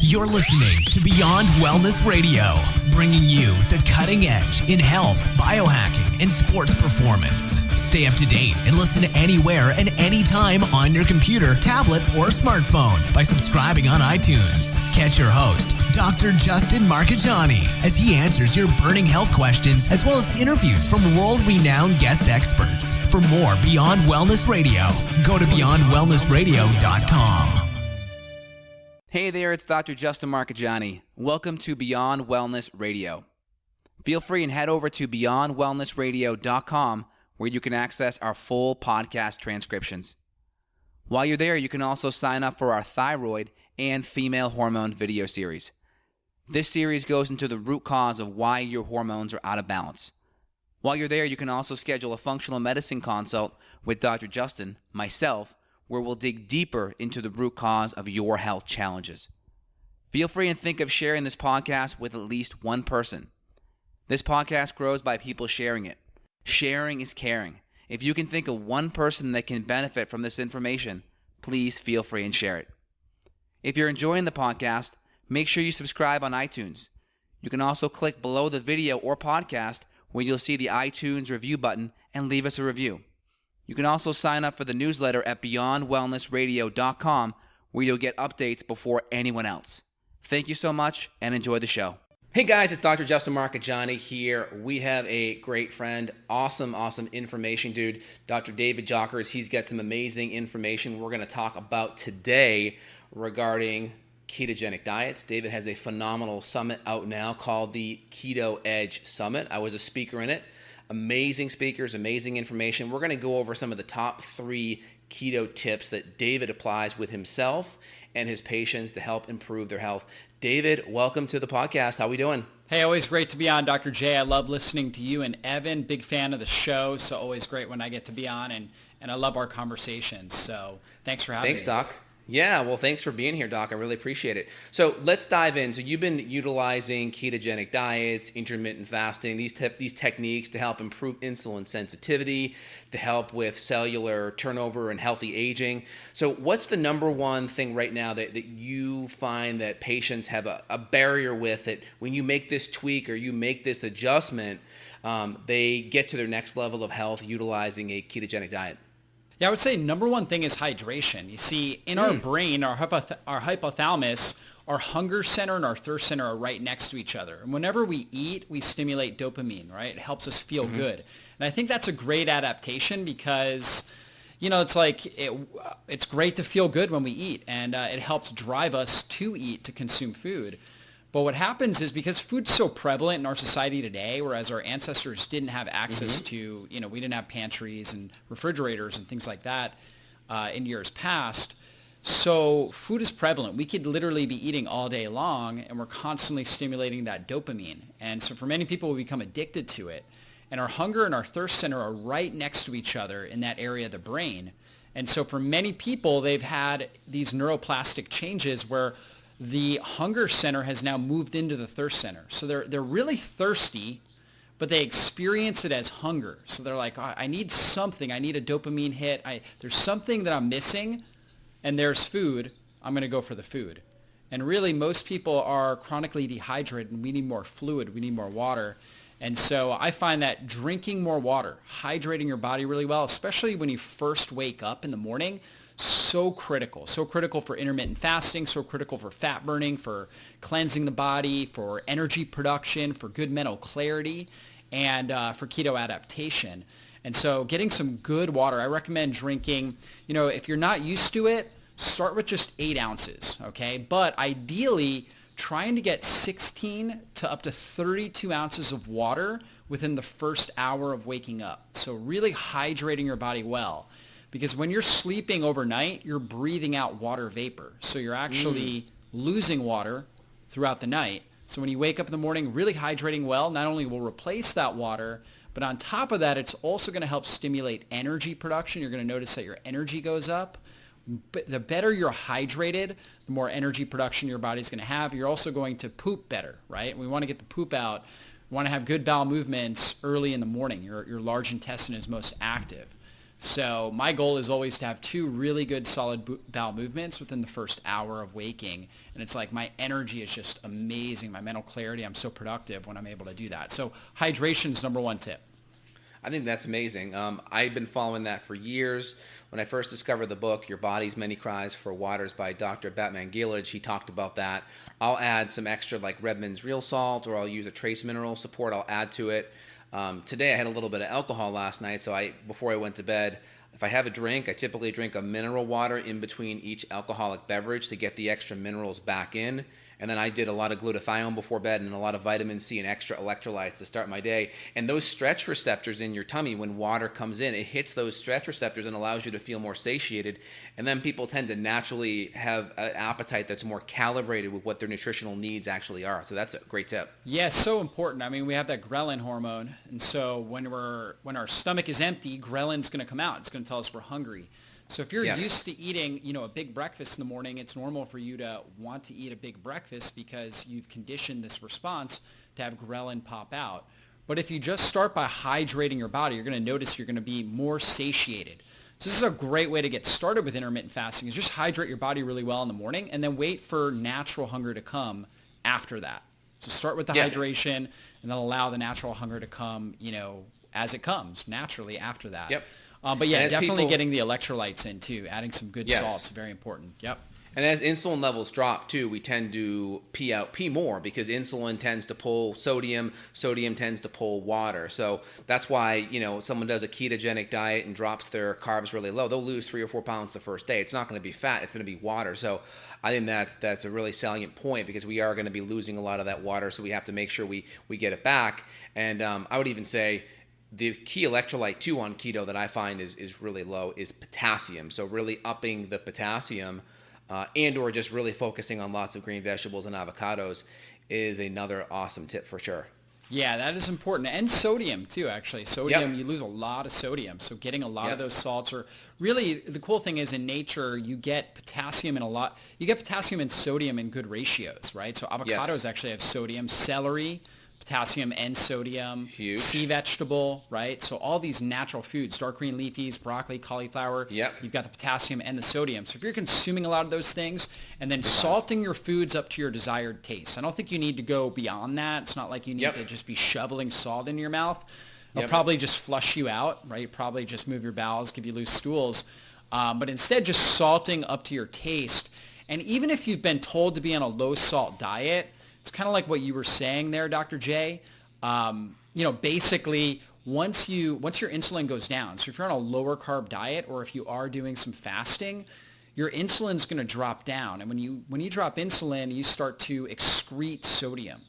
You're listening to Beyond Wellness Radio, bringing you the cutting edge in health, biohacking, and sports performance. Stay up to date and listen anywhere and anytime on your computer, tablet, or smartphone by subscribing on iTunes. Catch your host, Dr. Justin Marcagiani, as he answers your burning health questions as well as interviews from world-renowned guest experts. For more Beyond Wellness Radio, go to beyondwellnessradio.com. Hey there, it's Dr. Justin Marcagiani. Welcome to Beyond Wellness Radio. Feel free and head over to beyondwellnessradio.com where you can access our full podcast transcriptions. While you're there, you can also sign up for our thyroid and female hormone video series. This series goes into the root cause of why your hormones are out of balance. While you're there, you can also schedule a functional medicine consult with Dr. Justin, myself, where we'll dig deeper into the root cause of your health challenges. Feel free and think of sharing this podcast with at least one person. This podcast grows by people sharing it. Sharing is caring. If you can think of one person that can benefit from this information, please feel free and share it. If you're enjoying the podcast, make sure you subscribe on iTunes. You can also click below the video or podcast where you'll see the iTunes review button and leave us a review. You can also sign up for the newsletter at beyondwellnessradio.com where you'll get updates before anyone else. Thank you so much and enjoy the show. Hey guys, it's Dr. Justin Marcagiani here. We have a great friend, awesome information dude, Dr. David Jockers. He's got some amazing information we're going to talk about today regarding ketogenic diets. David has a phenomenal summit out now called the Keto Edge Summit. I was a speaker in it. Amazing speakers, amazing information. We're going to go over some of the top 3 keto tips that David applies with himself and his patients to help improve their health. David, welcome to the podcast. How we doing? Hey, always great to be on, Dr. J. I love listening to you and Evan. Big fan of the show, so always great when I get to be on, and I love our conversations. So thanks for having me. Thanks, Doc. Yeah, well, thanks for being here, Doc. I really appreciate it. So let's dive in. So you've been utilizing ketogenic diets, intermittent fasting, these techniques to help improve insulin sensitivity, to help with cellular turnover and healthy aging. So what's the number one thing right now that you find that patients have a barrier with, that when you make this tweak or you make this adjustment, they get to their next level of health utilizing a ketogenic diet? Yeah, I would say number one thing is hydration. You see, in our brain, our hypothalamus, our hunger center and our thirst center are right next to each other. And whenever we eat, we stimulate dopamine, right? It helps us feel good. And I think that's a great adaptation because, you know, it's like it's great to feel good when we eat, and it helps drive us to eat, to consume food. But what happens is, because food's so prevalent in our society today, whereas our ancestors didn't have access to, you know, we didn't have pantries and refrigerators and things like that in years past. So food is prevalent. We could literally be eating all day long, and we're constantly stimulating that dopamine. And so for many people, we become addicted to it. And our hunger and our thirst center are right next to each other in that area of the brain. And so for many people, they've had these neuroplastic changes where the hunger center has now moved into the thirst center. So they're really thirsty, but they experience it as hunger. So they're like, oh, I need something. I need a dopamine hit. There's something that I'm missing, and there's food. I'm going to go for the food. And really, most people are chronically dehydrated, and we need more fluid. We need more water. And so I find that drinking more water, hydrating your body really well, especially when you first wake up in the morning, so critical for intermittent fasting, so critical for fat burning, for cleansing the body, for energy production, for good mental clarity, and for keto adaptation. And so getting some good water, I recommend drinking, you know, if you're not used to it, start with just 8 ounces, okay? But ideally, trying to get 16 to up to 32 ounces of water within the first hour of waking up. So really hydrating your body well. Because when you're sleeping overnight, you're breathing out water vapor. So you're actually losing water throughout the night. So when you wake up in the morning, really hydrating well, not only will replace that water, but on top of that, it's also going to help stimulate energy production. You're going to notice that your energy goes up. But the better you're hydrated, the more energy production your body's going to have. You're also going to poop better, right? We want to get the poop out. We want to have good bowel movements early in the morning. Your large intestine is most active. So my goal is always to have 2 really good solid bowel movements within the first hour of waking. And it's like my energy is just amazing. My mental clarity, I'm so productive when I'm able to do that. So hydration is number 1 tip. I think that's amazing. I've been following that for years. When I first discovered the book, Your Body's Many Cries for Waters by Dr. Batman Gilage, he talked about that. I'll add some extra like Redmond's Real Salt, or I'll use a trace mineral support. I'll add to it. Today I had a little bit of alcohol last night, so before I went to bed, if I have a drink, I typically drink a mineral water in between each alcoholic beverage to get the extra minerals back in. And then I did a lot of glutathione before bed and a lot of vitamin C and extra electrolytes to start my day. And those stretch receptors in your tummy, when water comes in, it hits those stretch receptors and allows you to feel more satiated. And then people tend to naturally have an appetite that's more calibrated with what their nutritional needs actually are. So that's a great tip. Yeah, so important. I mean, we have that ghrelin hormone. And so when our stomach is empty, ghrelin's going to come out. It's going to tell us we're hungry. So if you're used to eating, a big breakfast in the morning, it's normal for you to want to eat a big breakfast because you've conditioned this response to have ghrelin pop out. But if you just start by hydrating your body, you're going to notice you're going to be more satiated. So this is a great way to get started with intermittent fasting, is just hydrate your body really well in the morning and then wait for natural hunger to come after that. So start with the hydration and then allow the natural hunger to come, as it comes naturally after that. Yep. But yeah, definitely getting the electrolytes in too. Adding some good salts, very important. Yep. And as insulin levels drop too, we tend to pee more because insulin tends to pull sodium. Sodium tends to pull water. So that's why, someone does a ketogenic diet and drops their carbs really low. They'll lose 3 or 4 pounds the first day. It's not going to be fat. It's going to be water. So I think that's a really salient point because we are going to be losing a lot of that water. So we have to make sure we get it back. And I would even say, the key electrolyte too on keto that I find is really low is potassium. So really upping the potassium and or just really focusing on lots of green vegetables and avocados is another awesome tip for sure. Yeah, that is important. And sodium too, actually. Sodium, you lose a lot of sodium. So getting a lot of those salts are really, the cool thing is in nature, you get potassium and sodium in good ratios, right? So avocados actually have sodium, celery, potassium and sodium, huge. Sea vegetable, right? So all these natural foods, dark green leafies, broccoli, cauliflower, you've got the potassium and the sodium. So if you're consuming a lot of those things and then salting your foods up to your desired taste, I don't think you need to go beyond that. It's not like you need to just be shoveling salt into your mouth. It'll probably just flush you out, right? Probably just move your bowels, give you loose stools. But instead just salting up to your taste. And even if you've been told to be on a low salt diet, it's kind of like what you were saying there, Dr. J. Basically, once your insulin goes down, so if you're on a lower carb diet or if you are doing some fasting, your insulin's going to drop down. And when you drop insulin, you start to excrete sodium.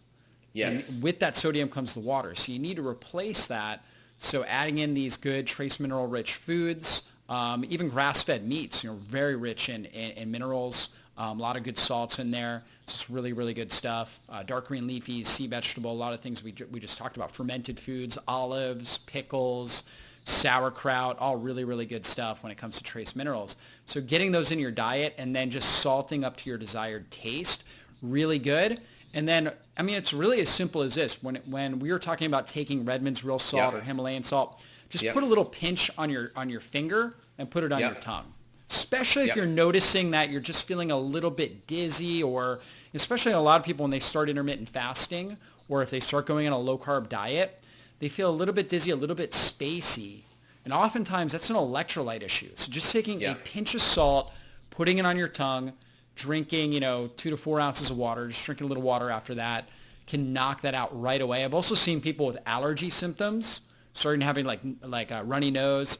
Yes. And with that sodium comes the water. So you need to replace that. So adding in these good trace mineral rich foods, even grass-fed meats, very rich in minerals. A lot of good salts in there. So it's really, really good stuff. Dark green leafies, sea vegetable, a lot of things we just talked about. Fermented foods, olives, pickles, sauerkraut, all really, really good stuff when it comes to trace minerals. So getting those in your diet and then just salting up to your desired taste, really good. And then, it's really as simple as this. When we were talking about taking Redmond's Real Salt or Himalayan salt, just put a little pinch on your finger and put it on your tongue. Especially if you're noticing that you're just feeling a little bit dizzy, or especially a lot of people when they start intermittent fasting or if they start going on a low-carb diet, they feel a little bit dizzy, a little bit spacey. And oftentimes that's an electrolyte issue. So just taking a pinch of salt, putting it on your tongue, drinking, 2 to 4 ounces of water, just drinking a little water after that can knock that out right away. I've also seen people with allergy symptoms starting having like a runny nose,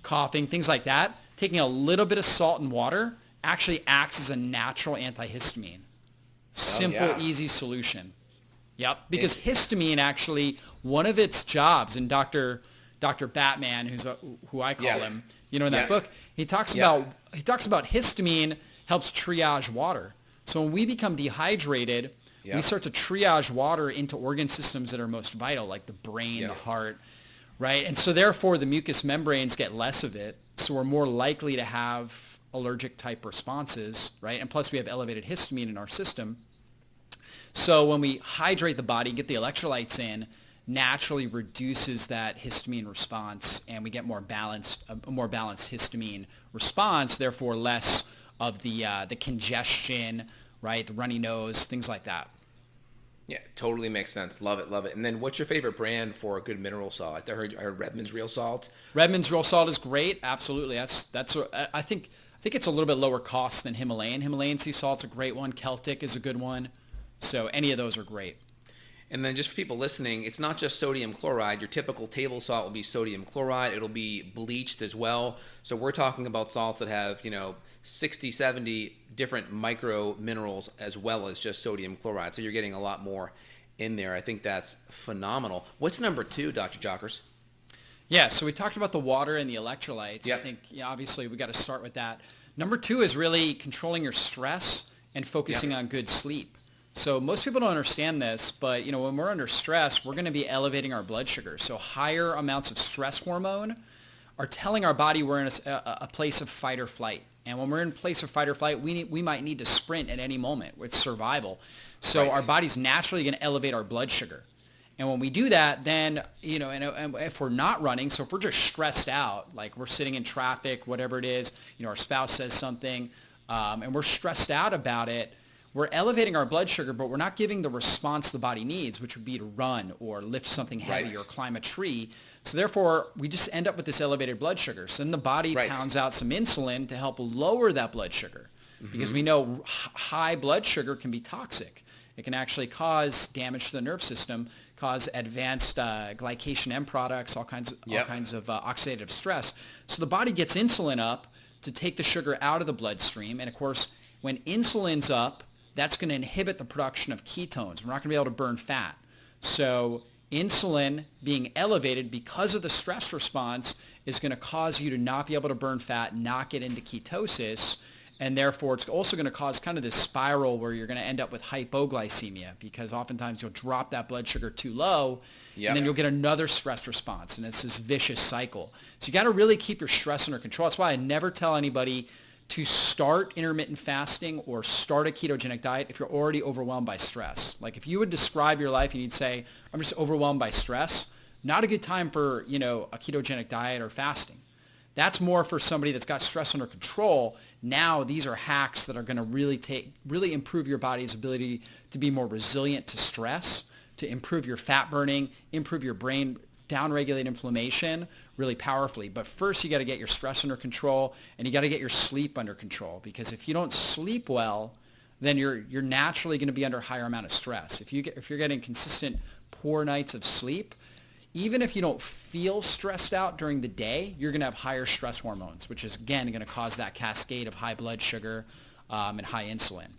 coughing, things like that. Taking a little bit of salt and water actually acts as a natural antihistamine. Simple, easy solution. Yep, because histamine actually, one of its jobs, and Dr. Batman, who I call him, in that book, he talks about histamine helps triage water. So when we become dehydrated, we start to triage water into organ systems that are most vital, like the brain, the heart, right? And so therefore the mucous membranes get less of it. So we're more likely to have allergic type responses, right? And plus we have elevated histamine in our system. So when we hydrate the body, get the electrolytes in, naturally reduces that histamine response, and we get a more balanced histamine response, therefore less of the congestion, right? The runny nose, things like that. Yeah, totally makes sense. Love it, love it. And then what's your favorite brand for a good mineral salt? I heard Redmond's Real Salt. Redmond's Real Salt is great. Absolutely. I think it's a little bit lower cost than Himalayan. Himalayan sea salt's a great one. Celtic is a good one. So any of those are great. And then just for people listening, it's not just sodium chloride. Your typical table salt will be sodium chloride. It'll be bleached as well. So we're talking about salts that have, 60, 70 different micro minerals as well as just sodium chloride. So you're getting a lot more in there. I think that's phenomenal. What's number 2, Dr. Jockers? Yeah, so we talked about the water and the electrolytes. Yep. I think, obviously we got to start with that. Number 2 is really controlling your stress and focusing on good sleep. So most people don't understand this, but when we're under stress, we're going to be elevating our blood sugar. So higher amounts of stress hormone are telling our body we're in a place of fight or flight. And when we're in a place of fight or flight, we might need to sprint at any moment with survival. So our body's naturally going to elevate our blood sugar. And when we do that, then, and if we're not running, so if we're just stressed out, like we're sitting in traffic, whatever it is, our spouse says something, and we're stressed out about it, we're elevating our blood sugar, but we're not giving the response the body needs, which would be to run or lift something heavy or climb a tree. So therefore, we just end up with this elevated blood sugar. So then the body pounds out some insulin to help lower that blood sugar, because we know high blood sugar can be toxic. It can actually cause damage to the nerve system, cause advanced glycation end products, all kinds of oxidative stress. So the body gets insulin up to take the sugar out of the bloodstream. And of course, when insulin's up, that's going to inhibit the production of ketones. We're not going to be able to burn fat. So insulin being elevated because of the stress response is going to cause you to not be able to burn fat, not get into ketosis, and therefore it's also going to cause kind of this spiral where you're going to end up with hypoglycemia, because oftentimes you'll drop that blood sugar too low, and then you'll get another stress response, and it's this vicious cycle. So you got to really keep your stress under control. That's why I never tell anybody to start intermittent fasting or start a ketogenic diet if you're already overwhelmed by stress. Like if you would describe your life and you'd say, I'm just overwhelmed by stress, not a good time for, a ketogenic diet or fasting. That's more for somebody that's got stress under control. Now these are hacks that are going to really improve your body's ability to be more resilient to stress, to improve your fat burning, improve your brain, downregulate inflammation really powerfully. But first you got to get your stress under control, and you got to get your sleep under control, because if you don't sleep well, then you're naturally going to be under a higher amount of stress. If you're getting consistent poor nights of sleep, even if you don't feel stressed out during the day, you're going to have higher stress hormones, which is again going to cause that cascade of high blood sugar and high insulin.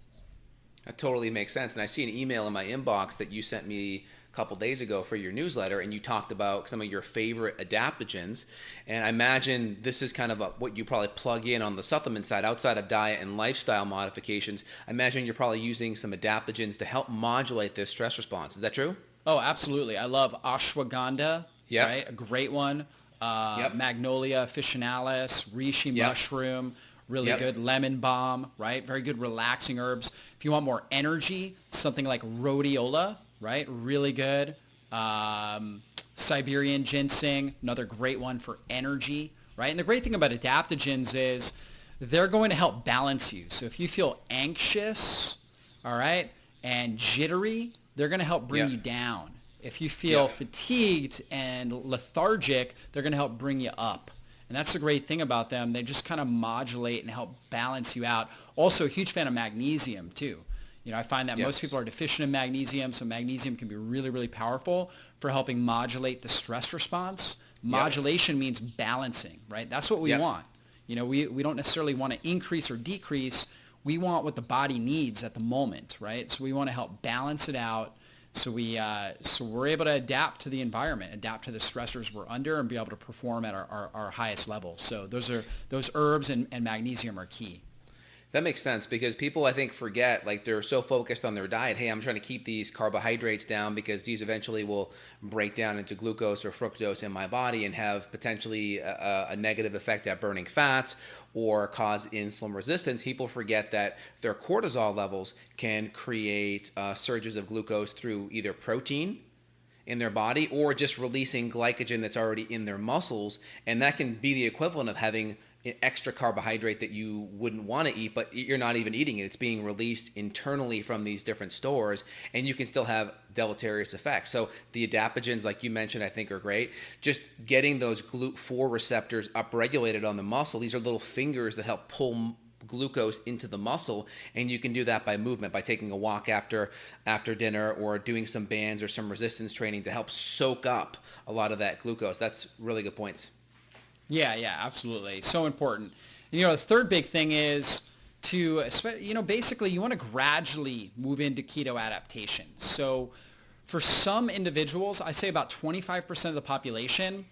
That totally makes sense. And I see an email in my inbox that you sent me a couple days ago for your newsletter, and you talked about some of your favorite adaptogens. And I imagine this is kind of what you probably plug in on the supplement side outside of diet and lifestyle modifications. I imagine you're probably using some adaptogens to help modulate this stress response. Is that true? Oh, absolutely. I love ashwagandha, right? A great one. Magnolia officinalis, reishi mushroom, really good. Lemon balm, right? Very good relaxing herbs. If you want more energy, something like rhodiola, right? Really good. Siberian ginseng, another great one for energy, right? And the great thing about adaptogens is they're going to help balance you. So if you feel anxious, all right, and jittery, they're going to help bring you down. If you feel fatigued and lethargic, they're going to help bring you up. And that's the great thing about them. They just kind of modulate and help balance you out. Also, a huge fan of magnesium, too. I find that most people are deficient in magnesium, so magnesium can be really, really powerful for helping modulate the stress response. Modulation means balancing, right? That's what we want. We don't necessarily want to increase or decrease. We want what the body needs at the moment, right? So we want to help balance it out, so we're able to adapt to the environment, adapt to the stressors we're under, and be able to perform at our highest level. So those herbs and magnesium are key. That makes sense, because people, I think, forget, like they're so focused on their diet. Hey, I'm trying to keep these carbohydrates down because these eventually will break down into glucose or fructose in my body and have potentially a negative effect at burning fat or cause insulin resistance. People forget that their cortisol levels can create surges of glucose through either protein in their body, or just releasing glycogen that's already in their muscles. And that can be the equivalent of having an extra carbohydrate that you wouldn't want to eat, but you're not even eating it. It's being released internally from these different stores, and you can still have deleterious effects. So the adaptogens, like you mentioned, I think are great. Just getting those GLUT4 receptors upregulated on the muscle. These are little fingers that help pull glucose into the muscle, and you can do that by movement, by taking a walk after dinner, or doing some bands or some resistance training to help soak up a lot of that glucose. That's really good points. Yeah, absolutely. So important. And, the third big thing is to, basically you want to gradually move into keto adaptation. So for some individuals, I say about 25% of the population,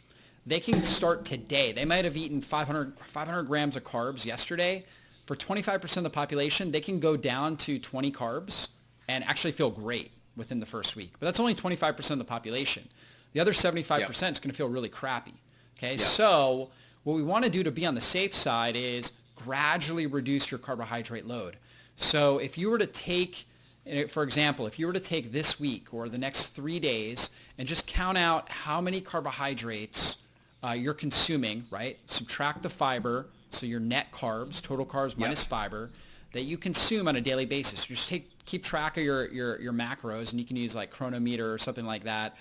they can start today. They might have eaten 500 grams of carbs yesterday. For 25% of the population, they can go down to 20 carbs and actually feel great within the first week. But that's only 25% of the population. The other 75% is going to feel really crappy. Okay, so what we want to do to be on the safe side is gradually reduce your carbohydrate load. So if you were to take, for example, if you were to take this week or the next 3 days and just count out how many carbohydrates you're consuming, right? Subtract the fiber, so your net carbs, total carbs minus fiber, that you consume on a daily basis. Just keep track of your macros, and you can use like Chronometer or something like that.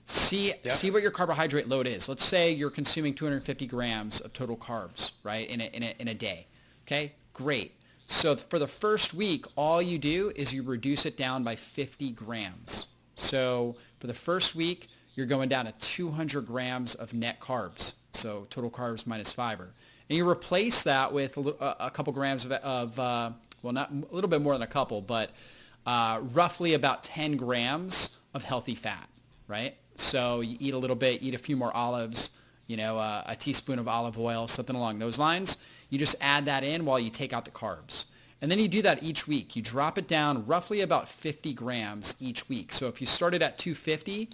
See what your carbohydrate load is. Let's say you're consuming 250 grams of total carbs, right, in a day. Okay, great. So for the first week, all you do is you reduce it down by 50 grams. So for the first week, you're going down to 200 grams of net carbs, so total carbs minus fiber. And you replace that with a couple grams of not a little bit more than a couple, but roughly about 10 grams of healthy fat, right? So you eat a little bit, eat a few more olives, a teaspoon of olive oil, something along those lines. You just add that in while you take out the carbs. And then you do that each week. You drop it down roughly about 50 grams each week. So if you started at 250,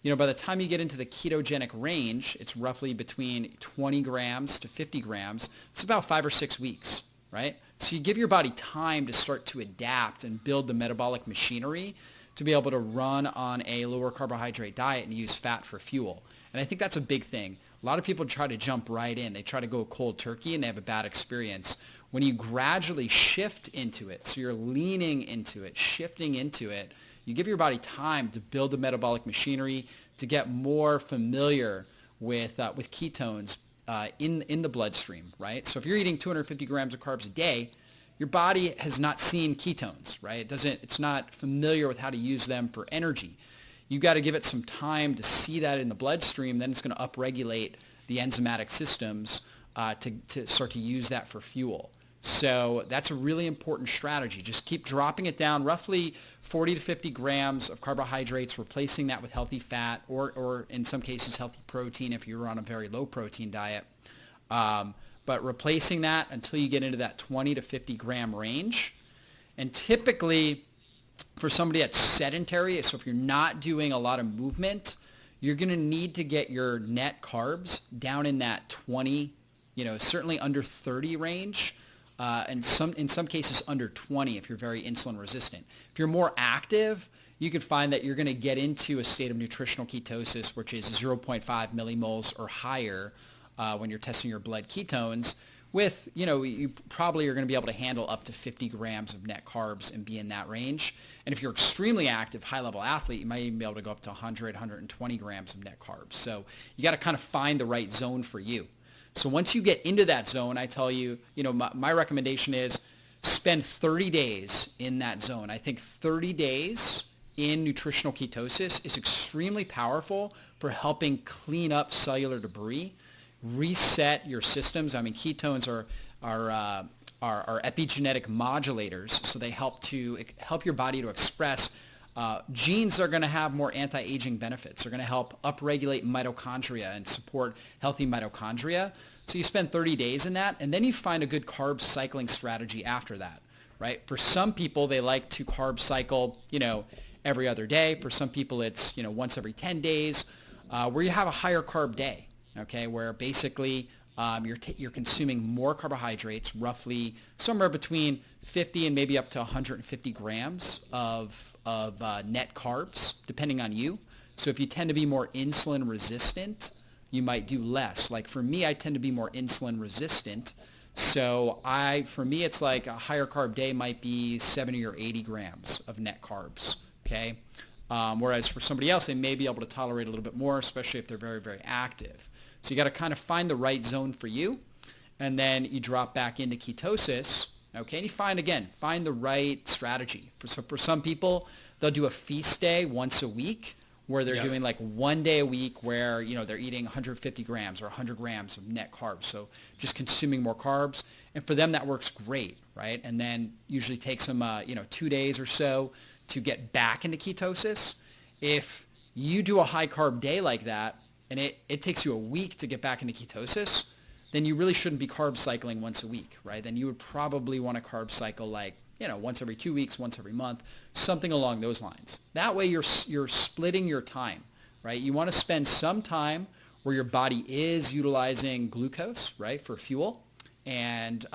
by the time you get into the ketogenic range, it's roughly between 20 grams to 50 grams. It's about 5 or 6 weeks, right? So you give your body time to start to adapt and build the metabolic machinery to be able to run on a lower carbohydrate diet and use fat for fuel. And I think that's a big thing. A lot of people try to jump right in. They try to go cold turkey, and they have a bad experience. When you gradually shift into it, so you're leaning into it, shifting into it, you give your body time to build the metabolic machinery, to get more familiar with ketones in the bloodstream, right? So if you're eating 250 grams of carbs a day, your body has not seen ketones, right? It's not familiar with how to use them for energy. You got to give it some time to see that in the bloodstream. Then it's going to upregulate the enzymatic systems to start to use that for fuel. So that's a really important strategy. Just keep dropping it down, roughly 40 to 50 grams of carbohydrates, replacing that with healthy fat or in some cases healthy protein if you're on a very low protein diet. But replacing that until you get into that 20 to 50 gram range. And typically for somebody that's sedentary, so if you're not doing a lot of movement, you're going to need to get your net carbs down in that 20, certainly under 30 range. And in some cases under 20 if you're very insulin resistant. If you're more active, you can find that you're going to get into a state of nutritional ketosis, which is 0.5 millimoles or higher when you're testing your blood ketones. With, you probably are going to be able to handle up to 50 grams of net carbs and be in that range. And if you're extremely active, high-level athlete, you might even be able to go up to 100, 120 grams of net carbs. So you got to kind of find the right zone for you. So once you get into that zone, I tell you, my recommendation is spend 30 days in that zone. I think 30 days in nutritional ketosis is extremely powerful for helping clean up cellular debris, reset your systems. I mean, ketones are epigenetic modulators, so they help your body to express genes that are going to have more anti-aging benefits. They're going to help upregulate mitochondria and support healthy mitochondria. So you spend 30 days in that, and then you find a good carb cycling strategy after that, right? For some people, they like to carb cycle, every other day. For some people, it's, once every 10 days, where you have a higher carb day, okay, where basically you're consuming more carbohydrates, roughly somewhere between 50 and maybe up to 150 grams of net carbs, depending on you. So if you tend to be more insulin resistant, you might do less. Like for me, I tend to be more insulin resistant. So for me, it's like a higher carb day might be 70 or 80 grams of net carbs, okay? Whereas for somebody else, they may be able to tolerate a little bit more, especially if they're very, very active. So you got to kind of find the right zone for you, and then you drop back into ketosis, okay? And you find the right strategy. For some people, they'll do a feast day once a week, where they're doing like one day a week where, they're eating 150 grams or 100 grams of net carbs. So just consuming more carbs. And for them, that works great, right? And then usually takes them, 2 days or so to get back into ketosis. If you do a high carb day like that, and it takes you a week to get back into ketosis, then you really shouldn't be carb cycling once a week, right? Then you would probably want to carb cycle like, once every 2 weeks, once every month, something along those lines. That way you're splitting your time, right? You want to spend some time where your body is utilizing glucose, right, for fuel, and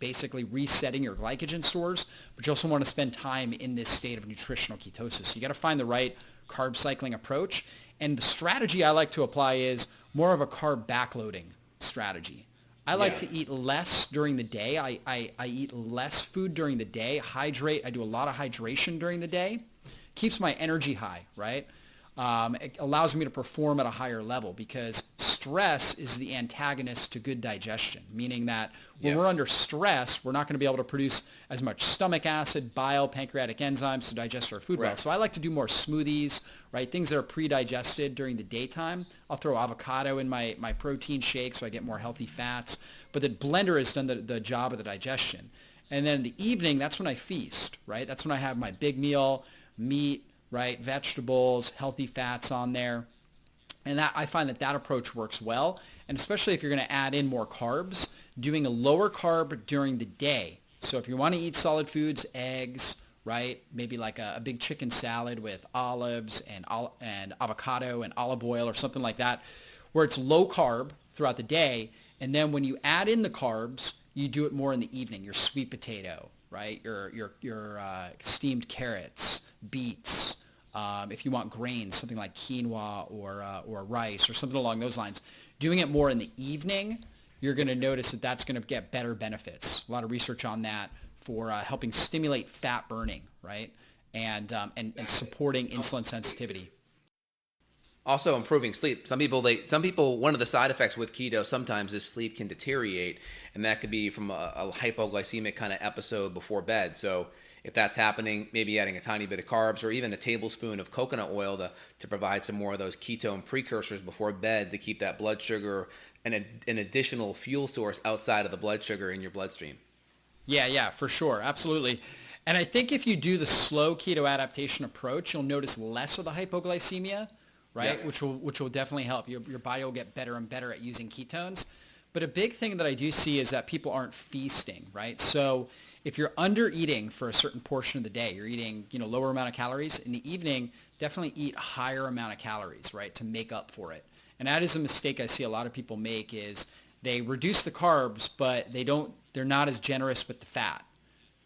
basically resetting your glycogen stores, but you also want to spend time in this state of nutritional ketosis. So you got to find the right carb cycling approach. And the strategy I like to apply is more of a carb backloading strategy. I like to eat less during the day. I eat less food during the day. Hydrate. I do a lot of hydration during the day. Keeps my energy high, right? It allows me to perform at a higher level because stress is the antagonist to good digestion, meaning that when we're under stress, we're not going to be able to produce as much stomach acid, bile, pancreatic enzymes to digest our food well. So I like to do more smoothies, right? Things that are pre-digested during the daytime. I'll throw avocado in my protein shake so I get more healthy fats. But the blender has done the job of the digestion. And then in the evening, that's when I feast, right? That's when I have my big meal, meat, right? Vegetables, healthy fats on there. And I find that approach works well. And especially if you're going to add in more carbs, doing a lower carb during the day. So if you want to eat solid foods, eggs, right? Maybe like a big chicken salad with olives and avocado and olive oil or something like that, where it's low carb throughout the day. And then when you add in the carbs, you do it more in the evening. Your sweet potato, right? Your steamed carrots, beets. If you want grains, something like quinoa or rice or something along those lines. Doing it more in the evening, you're going to notice that that's going to get better benefits. A lot of research on that for helping stimulate fat burning, right? And supporting insulin sensitivity. Also improving sleep. Some people, one of the side effects with keto sometimes is sleep can deteriorate, and that could be from a hypoglycemic kind of episode before bed. So if that's happening, maybe adding a tiny bit of carbs or even a tablespoon of coconut oil to provide some more of those ketone precursors before bed to keep that blood sugar and an additional fuel source outside of the blood sugar in your bloodstream. Yeah, for sure. Absolutely. And I think if you do the slow keto adaptation approach, you'll notice less of the hypoglycemia, right? Yeah. Which will definitely help. Your body will get better and better at using ketones. But a big thing that I do see is that people aren't feasting, right? So if you're under eating for a certain portion of the day, you're eating, lower amount of calories in the evening, definitely eat higher amount of calories, right? To make up for it. And that is a mistake I see a lot of people make is they reduce the carbs, but they're not as generous with the fat.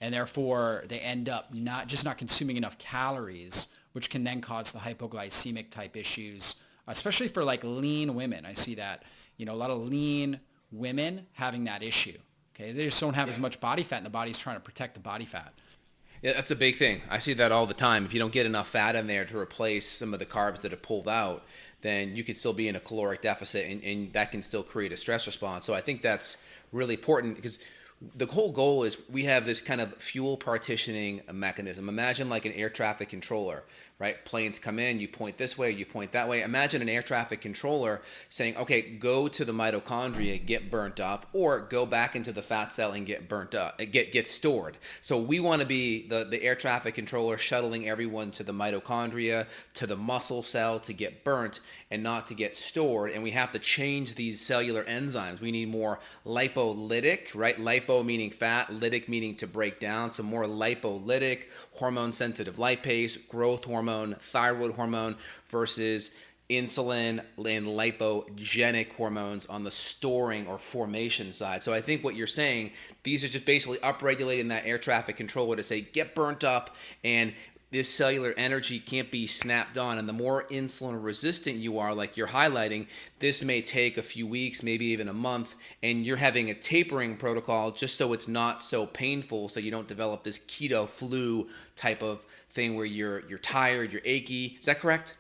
And therefore they end up not consuming enough calories, which can then cause the hypoglycemic type issues, especially for like lean women. I see that, a lot of lean women having that issue. Okay, they just don't have as much body fat, and the body's trying to protect the body fat. Yeah, that's a big thing. I see that all the time. If you don't get enough fat in there to replace some of the carbs that are pulled out, then you could still be in a caloric deficit, and that can still create a stress response. So I think that's really important because the whole goal is we have this kind of fuel partitioning mechanism. Imagine like an air traffic controller, right? Planes come in, you point this way, you point that way. Imagine an air traffic controller saying, okay, go to the mitochondria, get burnt up, or go back into the fat cell and get burnt up, get stored. So we want to be the air traffic controller shuttling everyone to the mitochondria, to the muscle cell to get burnt and not to get stored. And we have to change these cellular enzymes. We need more lipolytic, right? Lipo meaning fat, lytic meaning to break down. So more lipolytic, hormone-sensitive lipase, growth hormone, thyroid hormone versus insulin and lipogenic hormones on the storing or formation side. So I think what you're saying, these are just basically upregulating that air traffic controller to say, get burnt up and this cellular energy can't be snapped on. And the more insulin resistant you are, like you're highlighting, this may take a few weeks, maybe even a month, and you're having a tapering protocol just so it's not so painful, so you don't develop this keto flu type of thing where you're tired, you're achy. Is that correct?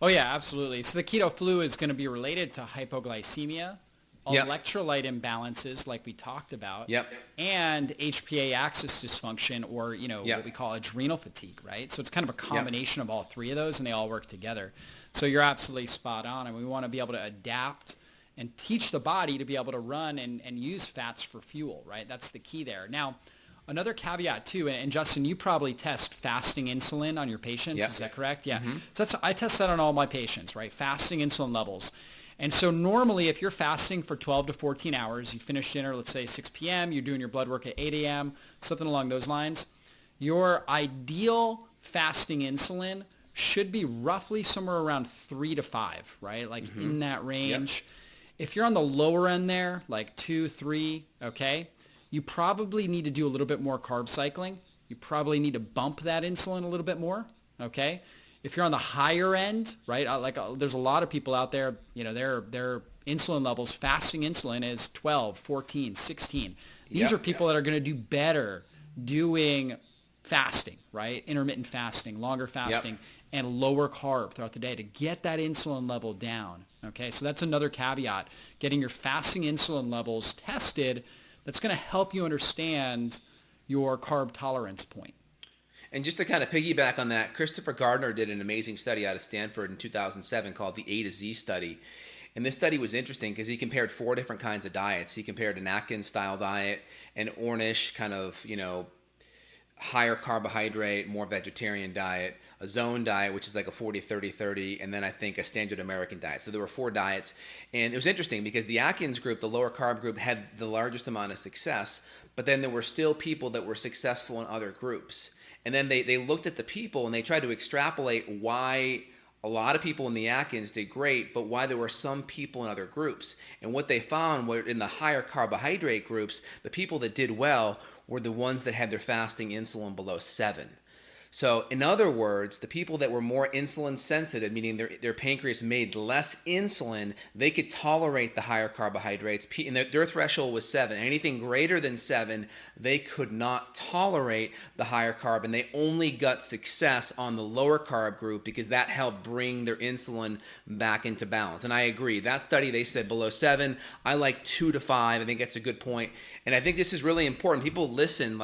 Oh yeah, absolutely. So the keto flu is going to be related to hypoglycemia, electrolyte imbalances like we talked about, and HPA axis dysfunction, or what we call adrenal fatigue, right? So it's kind of a combination of all three of those, and they all work together. So you're absolutely spot on, and we want to be able to adapt and teach the body to be able to run and use fats for fuel, right? That's the key there. Now, another caveat too, and Justin, you probably test fasting insulin on your patients, is that correct? Yeah. So I test that on all my patients, right? Fasting insulin levels. And so normally if you're fasting for 12 to 14 hours, you finish dinner, let's say 6 p.m., you're doing your blood work at 8 a.m., something along those lines, your ideal fasting insulin should be roughly somewhere around 3 to 5, right? Like in that range. If you're on the lower end there, like 2, 3, okay, you probably need to do a little bit more carb cycling. You probably need to bump that insulin a little bit more, okay? If you're on the higher end, right, there's a lot of people out there, their insulin levels, fasting insulin is 12, 14, 16. These are people that are going to do better doing fasting, right? Intermittent fasting, longer fasting, and lower carb throughout the day to get that insulin level down, okay? So that's another caveat, getting your fasting insulin levels tested. That's going to help you understand your carb tolerance point. And just to kind of piggyback on that, Christopher Gardner did an amazing study out of Stanford in 2007 called the A to Z study. And this study was interesting because he compared 4 different kinds of diets. He compared an Atkins-style diet, an Ornish kind of, higher carbohydrate, more vegetarian diet, a zone diet, which is like a 40-30-30, and then I think a standard American diet. So there were 4 diets. And it was interesting because the Atkins group, the lower carb group, had the largest amount of success, but then there were still people that were successful in other groups. And then they looked at the people and they tried to extrapolate why a lot of people in the Atkins did great, but why there were some people in other groups. And what they found were in the higher carbohydrate groups, the people that did well were the ones that had their fasting insulin below 7. So in other words, the people that were more insulin sensitive, meaning their pancreas made less insulin, they could tolerate the higher carbohydrates, and their threshold was 7. Anything greater than 7, they could not tolerate the higher carb, and they only got success on the lower carb group because that helped bring their insulin back into balance. And I agree. That study, they said below 7. I like 2 to 5. I think that's a good point. And I think this is really important. People listen,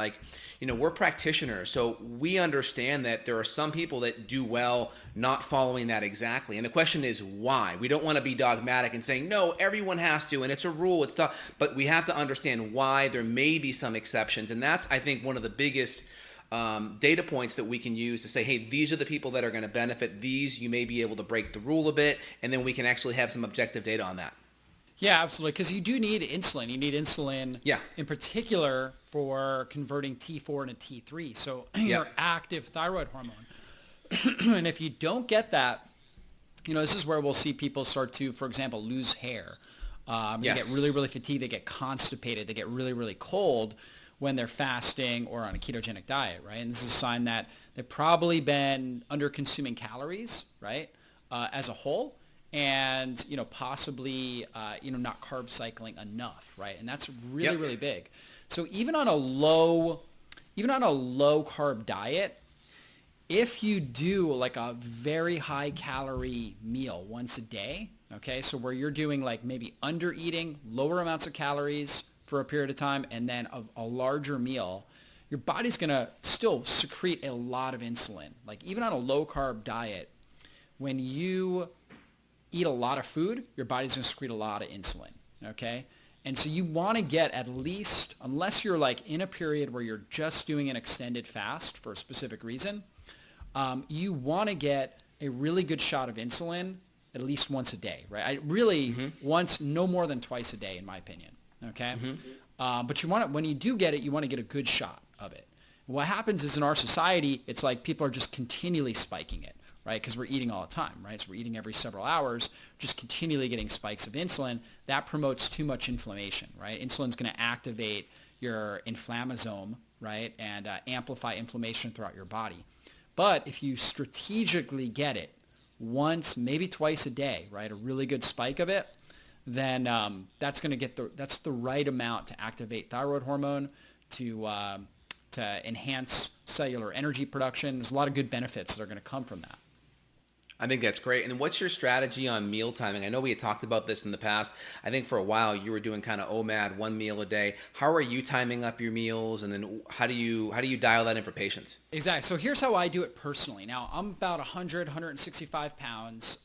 we're practitioners, so we understand that there are some people that do well not following that exactly. And the question is why? We don't want to be dogmatic and saying, no, everyone has to, and it's a rule, it's tough. But we have to understand why there may be some exceptions. And that's, I think, one of the biggest data points that we can use to say, hey, these are the people that are going to benefit. These, you may be able to break the rule a bit, and then we can actually have some objective data on that. Yeah, absolutely, because you do need insulin. You need insulin in particular for converting T4 into T3, so your active thyroid hormone. And if you don't get that, this is where we'll see people start to, for example, lose hair. They get really, really fatigued. They get constipated. They get really, really cold when they're fasting or on a ketogenic diet, right? And this is a sign that they've probably been under-consuming calories, right, as a whole. And possibly not carb cycling enough, right? And that's really really big. So even on a low carb diet, if you do like a very high calorie meal once a day, okay, so where you're doing like maybe under eating, lower amounts of calories for a period of time, and then a larger meal, your body's gonna still secrete a lot of insulin. Like even on a low carb diet, when you eat a lot of food, your body's going to secrete a lot of insulin, okay? And so you want to get at least, unless you're like in a period where you're just doing an extended fast for a specific reason, you want to get a really good shot of insulin at least once a day, right? Once, no more than twice a day, in my opinion, okay? But you want to, when you do get it, you want to get a good shot of it. What happens is in our society, it's like people are just continually spiking it, right? Because we're eating all the time, right? So we're eating every several hours, just continually getting spikes of insulin. That promotes too much inflammation, right? Insulin's going to activate your inflammasome, right? And amplify inflammation throughout your body. But if you strategically get it once, maybe twice a day, right, a really good spike of it, then that's going to get that's the right amount to activate thyroid hormone, to enhance cellular energy production. There's a lot of good benefits that are going to come from that. I think that's great. And what's your strategy on meal timing? I know we had talked about this in the past. I think for a while you were doing kind of OMAD, 1 meal a day. How are you timing up your meals? And then how do you dial that in for patients? Exactly. So here's how I do it personally. Now, I'm about 165 pounds,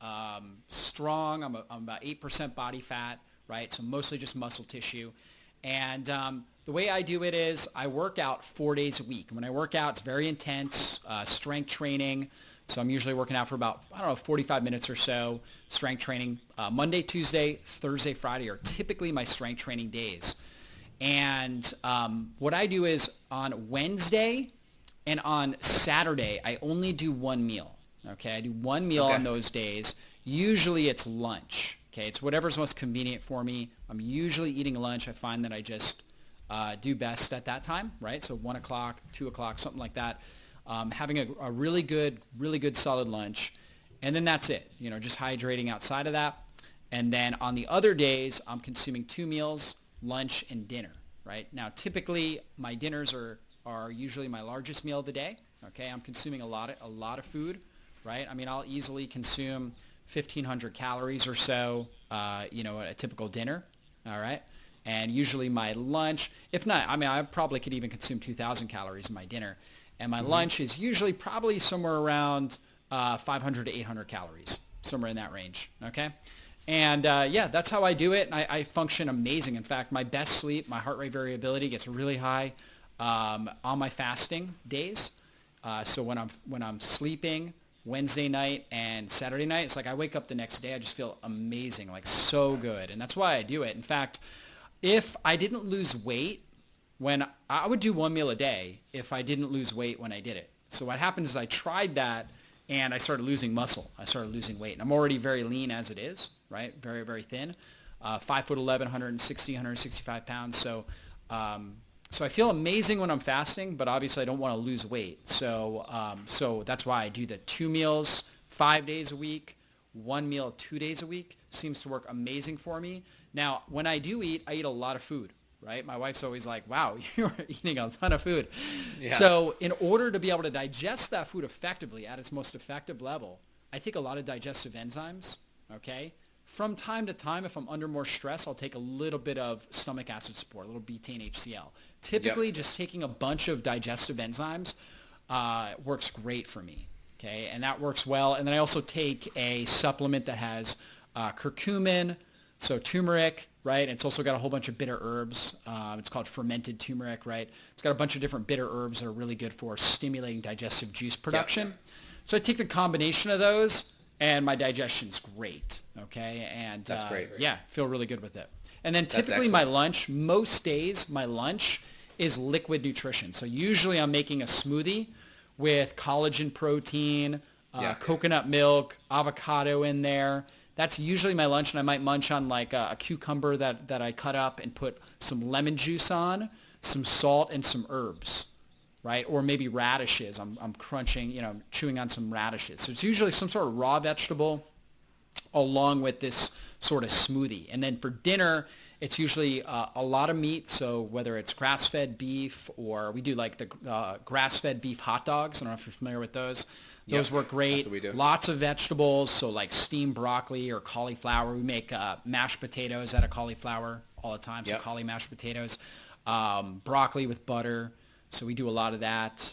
strong. I'm about 8% body fat, right? So mostly just muscle tissue. And the way I do it is I work out 4 days a week. When I work out, it's very intense, strength training. So I'm usually working out for about, 45 minutes or so, strength training. Monday, Tuesday, Thursday, Friday are typically my strength training days. And what I do is on Wednesday and on Saturday, I only do one meal. Okay, I do one meal on those days. Usually it's lunch. Okay, it's whatever's most convenient for me. I'm usually eating lunch. I find that I just do best at that time, right? So 1 o'clock, 2 o'clock, something like that. Having a really good solid lunch. And then that's it, just hydrating outside of that. And then on the other days, I'm consuming 2 meals, lunch and dinner, right? Now, typically my dinners are usually my largest meal of the day. Okay. I'm consuming a lot of food, right? I mean, I'll easily consume 1,500 calories or so, at a typical dinner. All right. And usually my lunch, if not, I probably could even consume 2,000 calories in my dinner. And my lunch is usually probably somewhere around 500 to 800 calories, somewhere in that range, okay? And that's how I do it. And I function amazing. In fact, my best sleep, my heart rate variability gets really high on my fasting days. So when I'm sleeping Wednesday night and Saturday night, it's like I wake up the next day, I just feel amazing, like so good. And that's why I do it. In fact, if I didn't lose weight, when I would do 1 meal a day if I didn't lose weight when I did it. So what happens is I tried that and I started losing muscle. I started losing weight. And I'm already very lean as it is, right? Very, very thin. 5'11", 160, 165 pounds. So I feel amazing when I'm fasting, but obviously I don't want to lose weight. So that's why I do the 2 meals 5 days a week, 1 meal 2 days a week. Seems to work amazing for me. Now, when I do eat, I eat a lot of food. Right? My wife's always like, wow, you're eating a ton of food. Yeah. So in order to be able to digest that food effectively at its most effective level, I take a lot of digestive enzymes, okay? From time to time, if I'm under more stress, I'll take a little bit of stomach acid support, a little betaine HCl. Typically, just taking a bunch of digestive enzymes works great for me, okay? And that works well. And then I also take a supplement that has curcumin, so turmeric, right? It's also got a whole bunch of bitter herbs. It's called fermented turmeric, right? It's got a bunch of different bitter herbs that are really good for stimulating digestive juice production. Yep. So I take the combination of those, and my digestion's great, okay? And that's great. Yeah, feel really good with it. And then typically my lunch, most days, my lunch is liquid nutrition. So usually I'm making a smoothie with collagen protein, coconut milk, avocado in there. That's usually my lunch, and I might munch on like a cucumber that I cut up and put some lemon juice on, some salt, and some herbs, right? Or maybe radishes. I'm crunching, chewing on some radishes. So it's usually some sort of raw vegetable along with this sort of smoothie. And then for dinner, it's usually a lot of meat. So whether it's grass-fed beef, or we do like the grass-fed beef hot dogs. I don't know if you're familiar with those. Those work great. That's what we do. Lots of vegetables, so like steamed broccoli or cauliflower. We make mashed potatoes out of cauliflower all the time, so cauli mashed potatoes. Broccoli with butter, so we do a lot of that.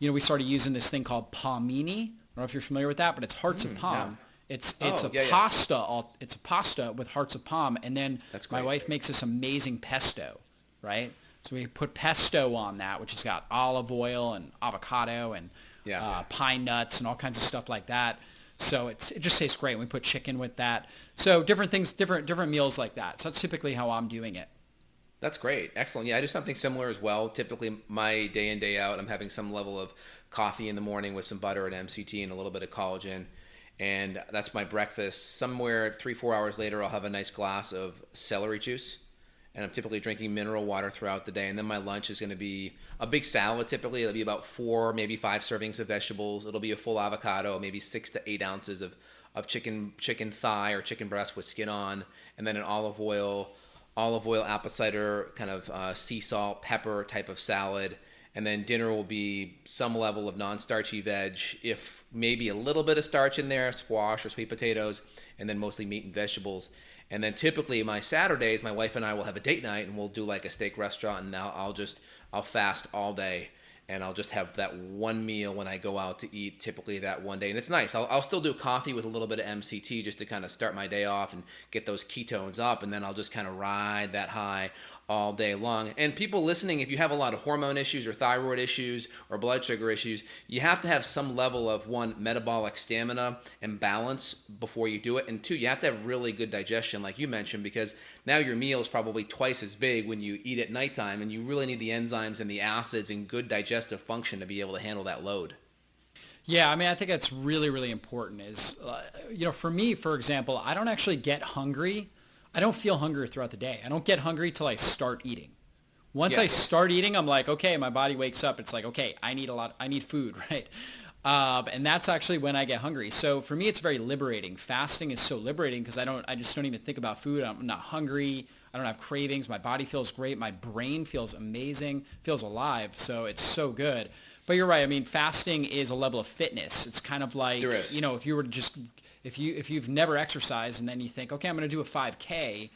We started using this thing called palmini. I don't know if you're familiar with that, but it's hearts of palm. Yeah. It's pasta. It's a pasta with hearts of palm, and then my wife makes this amazing pesto, right? So we put pesto on that, which has got olive oil and avocado and pine nuts and all kinds of stuff like that. So it just tastes great. We put chicken with that. So different things, different meals like that. So that's typically how I'm doing it. That's great. Excellent. Yeah, I do something similar as well. Typically my day in, day out, I'm having some level of coffee in the morning with some butter and MCT and a little bit of collagen. And that's my breakfast. Somewhere 3-4 hours later, I'll have a nice glass of celery juice. and I'm typically drinking mineral water throughout the day. And then my lunch is going to be a big salad. Typically, it'll be about 4, maybe 5 servings of vegetables. It'll be a full avocado, maybe 6 to 8 ounces of chicken thigh or chicken breast with skin on, and then an olive oil, apple cider, kind of sea salt, pepper type of salad. And then dinner will be some level of non-starchy veg, if maybe a little bit of starch in there, squash or sweet potatoes, and then mostly meat and vegetables. And then typically my Saturdays, my wife and I will have a date night, and we'll do like a steak restaurant, and I'll fast all day, and I'll just have that one meal when I go out to eat, typically that one day. And it's nice. I'll still do coffee with a little bit of MCT just to kind of start my day off and get those ketones up, and then I'll just kind of ride that high all day long. And people listening, if you have a lot of hormone issues or thyroid issues or blood sugar issues, you have to have some level of, 1, metabolic stamina and balance before you do it, and 2, you have to have really good digestion, like you mentioned, because now your meal is probably twice as big when you eat at nighttime, and you really need the enzymes and the acids and good digestive function to be able to handle that load. Yeah, I mean, I think that's really, really important is, for me, for example, I don't actually get hungry. I don't feel hungry throughout the day. I don't get hungry till I start eating. Once I start eating, I'm like, okay, my body wakes up. It's like, okay, I need food, right? And that's actually when I get hungry. So for me, it's very liberating. Fasting is so liberating because I just don't even think about food. I'm not hungry. I don't have cravings. My body feels great. My brain feels amazing, feels alive. So it's so good. But you're right. I mean, fasting is a level of fitness. It's kind of like, if you were to just, if you've never exercised and then you think, okay, I'm going to do a 5K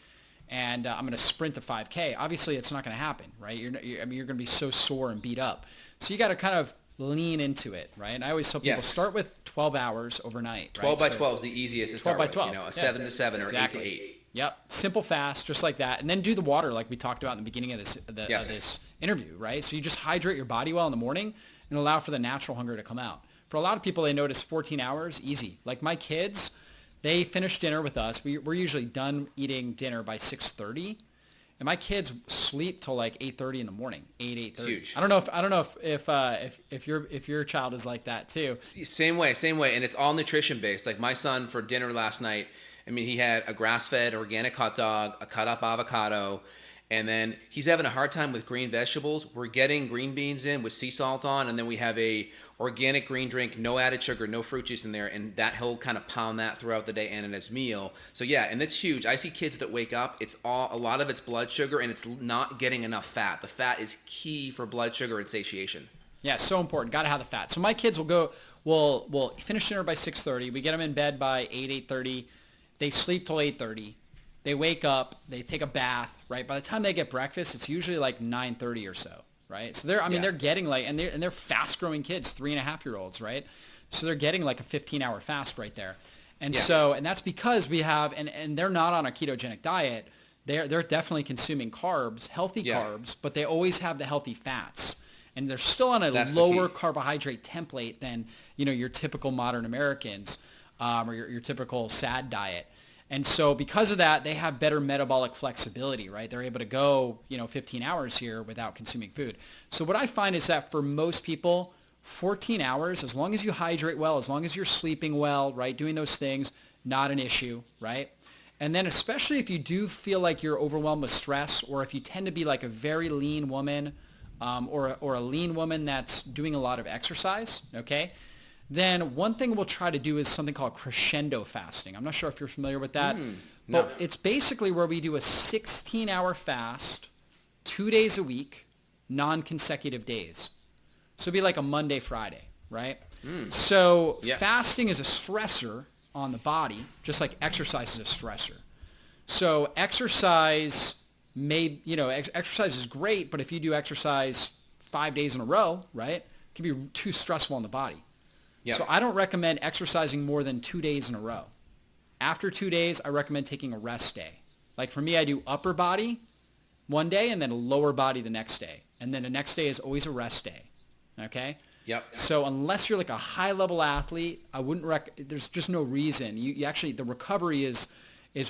and I'm going to sprint a 5K. Obviously, it's not going to happen, right? You're going to be so sore and beat up. So you got to kind of lean into it, right? And I always tell people start with 12 hours overnight. 12 by 12 is the easiest to start 12 by 12. with. 7 to 7 or 8 to 8. Yep. Simple fast, just like that. And then do the water like we talked about in the beginning of this interview, right? So you just hydrate your body well in the morning and allow for the natural hunger to come out. For a lot of people, they notice 14 hours, easy. Like my kids, they finish dinner with us. We're usually done eating dinner by 6:30. And my kids sleep till like 8:30 in the morning, 8:30. Huge. I don't know if your child is like that too. Same way, and it's all nutrition based. Like my son for dinner last night, I mean, he had a grass-fed organic hot dog, a cut-up avocado, and then he's having a hard time with green vegetables. We're getting green beans in with sea salt on, and then we have a organic green drink, no added sugar, no fruit juice in there, and that he'll kind of pound that throughout the day and in his meal. So yeah, and that's huge. I see kids that wake up, a lot of it's blood sugar, and it's not getting enough fat. The fat is key for blood sugar and satiation. Yeah, so important. Got to have the fat. So my kids will finish dinner by 6:30. We get them in bed by 8:30. They sleep till 8:30. They wake up, they take a bath, right? By the time they get breakfast, it's usually like 9:30 or so, right? So they're getting like, and they're fast-growing kids, 3.5-year-olds, right? So they're getting like a 15-hour fast right there. And and that's because we have, and they're not on a ketogenic diet. They're definitely consuming carbs, healthy carbs, but they always have the healthy fats. And they're still on a lower carbohydrate template than, your typical modern Americans or your typical SAD diet. And so because of that, they have better metabolic flexibility, right? They're able to go, 15 hours here without consuming food. So what I find is that for most people, 14 hours, as long as you hydrate well, as long as you're sleeping well, right, doing those things, not an issue, right? And then especially if you do feel like you're overwhelmed with stress, or if you tend to be like a very lean woman or a lean woman that's doing a lot of exercise, okay? Then one thing we'll try to do is something called crescendo fasting. I'm not sure if you're familiar with that, but it's basically where we do a 16-hour fast, 2 days a week, non-consecutive days. So it'd be like a Monday, Friday, right? So fasting is a stressor on the body, just like exercise is a stressor. So exercise exercise is great, but if you do exercise 5 days in a row, right, it can be too stressful on the body. Yep. So I don't recommend exercising more than 2 days in a row. After 2 days, I recommend taking a rest day. Like for me, I do upper body one day and then a lower body the next day. And then the next day is always a rest day. Okay? Yep. So unless you're like a high-level athlete, I wouldn't there's just no reason. You actually, the recovery is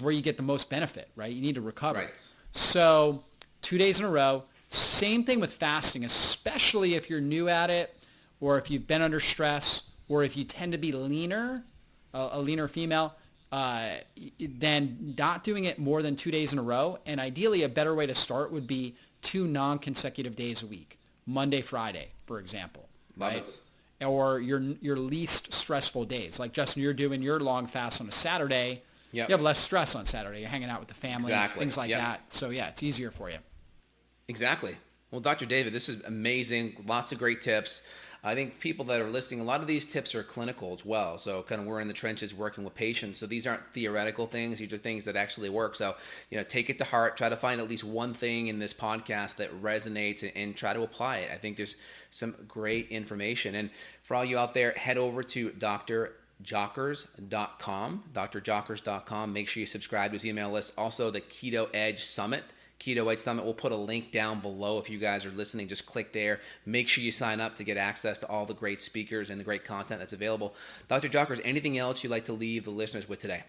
where you get the most benefit, right? You need to recover. Right. So 2 days in a row. Same thing with fasting, especially if you're new at it or if you've been under stress, or if you tend to be leaner, a leaner female, then not doing it more than 2 days in a row. And ideally, a better way to start would be 2 non-consecutive days a week, Monday, Friday, for example. Love right? it. Or your least stressful days. Like, Justin, you're doing your long fast on a Saturday. Yep. You have less stress on Saturday. You're hanging out with the family, Exactly. things like Yep. that. So, yeah, it's easier for you. Exactly. Well, Dr. David, this is amazing. Lots of great tips. I think people that are listening, a lot of these tips are clinical as well. So kind of we're in the trenches working with patients. So these aren't theoretical things. These are things that actually work. So, take it to heart. Try to find at least one thing in this podcast that resonates and try to apply it. I think there's some great information. And for all you out there, head over to drjockers.com, drjockers.com. Make sure you subscribe to his email list. Also, the Keto Edge Summit. Keto Edge Summit. We'll put a link down below if you guys are listening. Just click there. Make sure you sign up to get access to all the great speakers and the great content that's available. Dr. Jockers, anything else you'd like to leave the listeners with today?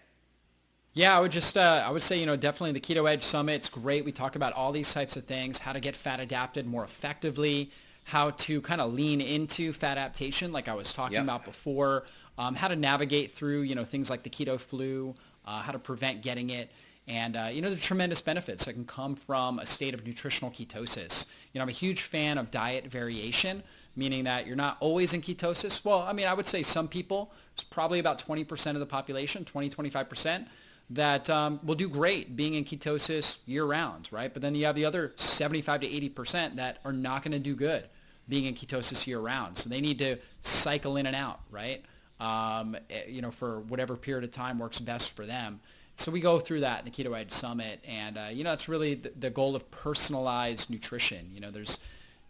Yeah, I would say, definitely the Keto Edge Summit. It's great. We talk about all these types of things, how to get fat adapted more effectively, how to kind of lean into fat adaptation, like I was talking about before, how to navigate through, things like the keto flu, how to prevent getting it. And, the tremendous benefits that can come from a state of nutritional ketosis. I'm a huge fan of diet variation, meaning that you're not always in ketosis. Well, I would say some people, it's probably about 20% of the population, 25%, that will do great being in ketosis year-round, right? But then you have the other 75 to 80% that are not going to do good being in ketosis year-round. So they need to cycle in and out, right? For whatever period of time works best for them. So we go through that in the Keto Edge Summit, and it's really the goal of personalized nutrition.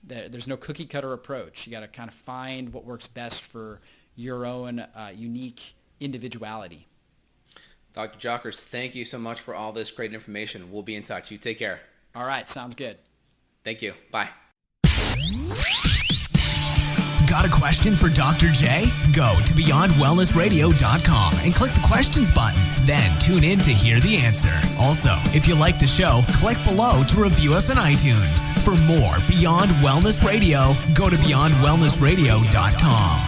There's no cookie cutter approach. You got to kind of find what works best for your own unique individuality. Dr. Jockers, thank you so much for all this great information. We'll be in touch. You take care. All right, sounds good. Thank you. Bye. Got a question for Dr. J? Go to beyondwellnessradio.com and click the questions button. Then tune in to hear the answer. Also, if you like the show, click below to review us on iTunes. For more Beyond Wellness Radio, go to beyondwellnessradio.com.